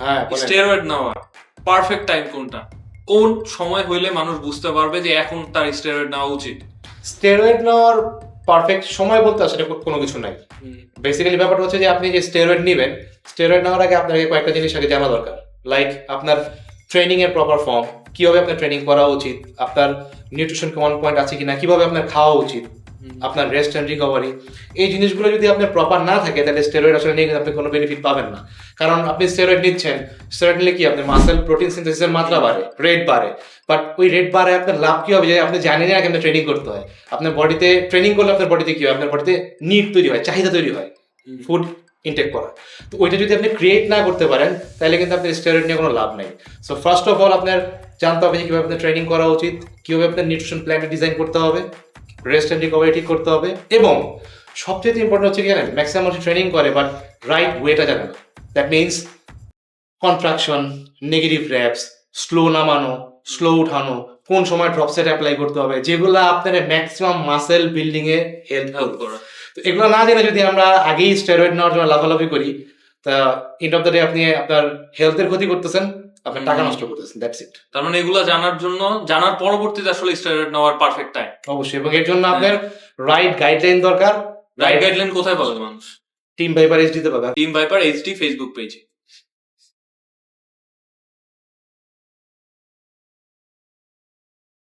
হ্যাঁ, স্টেরয়েড নেওয়ার perfect time কোনটা? কোন সময় হইলে মানুষ বুঝতে পারবে যে এখন তার স্টেরয়েড নেওয়া উচিত? স্টেরয়েড নেওয়ার পারফেক্ট সময় বলতে আসলে কোনো কিছু নাই। বেসিক্যালি ব্যাপারটা হচ্ছে যে আপনি যে স্টেরয়েড নেবেন, স্টেরয়েড নেওয়ার আগে আপনাকে কয়েকটা জিনিস আগে জানা দরকার। লাইক আপনার ট্রেনিং এর প্রপার ফর্ম, কিভাবে আপনার ট্রেনিং করা উচিত, আপনার নিউট্রিশন অন পয়েন্ট আছে কিনা, কিভাবে আপনার খাওয়া উচিত, আপনার রেস্ট অ্যান্ড রিকভারি, এই জিনিসগুলো যদি আপনার প্রপার না থাকে তাহলে স্টেরয়েড আসলে নিয়ে আপনি কোনো বেনিফিট পাবেন না। কারণ আপনি স্টেরয়েড নিচ্ছেন, স্টেরয়েড নিলে কি আপনার মাসেল প্রোটিন সিনথেসিসের মাত্রা বাড়ে, রেট বাড়ে, বাট ওই রেট বাড়ে আপনার লাভ কি হবে যে আপনি জানেন না কেমন ট্রেনিং করতে হয়। আপনার বডিতে ট্রেনিং করলে আপনার বডিতে কি হয়, আপনার বডিতে নিড তৈরি হয়, চাহিদা তৈরি হয় ফুড ইনটেক করা। তো ওইটা যদি আপনি ক্রিয়েট না করতে পারেন তাহলে কিন্তু আপনার স্টেরয়েড নিয়ে কোনো লাভ নেই। সো ফার্স্ট অফ অল আপনার জানতে হবে যে কীভাবে আপনার ট্রেনিং করা উচিত, কীভাবে আপনার নিউট্রিশন প্ল্যান ডিজাইন করতে হবে, রেস্ট অ্যান্ড রিকভারি ঠিক করতে হবে, এবং সবচেয়ে ইম্পর্টেন্ট হচ্ছে কি জানেন, ম্যাক্সিমাম মানুষ ট্রেনিং করে বাট রাইট ওয়েটা জানে না। That means contraction, negative reps, slow নামানো, স্লো উঠানো, কোন সময় ড্রপ সেট অ্যাপ্লাই করতে হবে, যেগুলো আপনার ম্যাক্সিমাম মাসেল বিল্ডিং এ হেল্প করে। তো এগুলো না জেনে যদি আমরা আগেই স্টেরয়েড নেওয়ার জন্য লাফালাফি করি, তা এন্ড অফ দ্য ডে আপনি আপনার হেলথের ক্ষতি করতেছেন, আপনার টাকা নষ্ট করতেছেন। That's it. তার মানে এগুলো জানার পরবর্তীতে আসলে স্টেরয়েড নেওয়ার পারফেক্ট টাইম। অবশ্যই, এবং এর জন্য আপনার রাইট গাইডলাইন দরকার। রাইট গাইডলাইন কোথায় পাবে মানুষ? টিম ভাইপার এইচডি তে পাবে। টিম ভাইপার এইচডি ফেসবুক পেজে।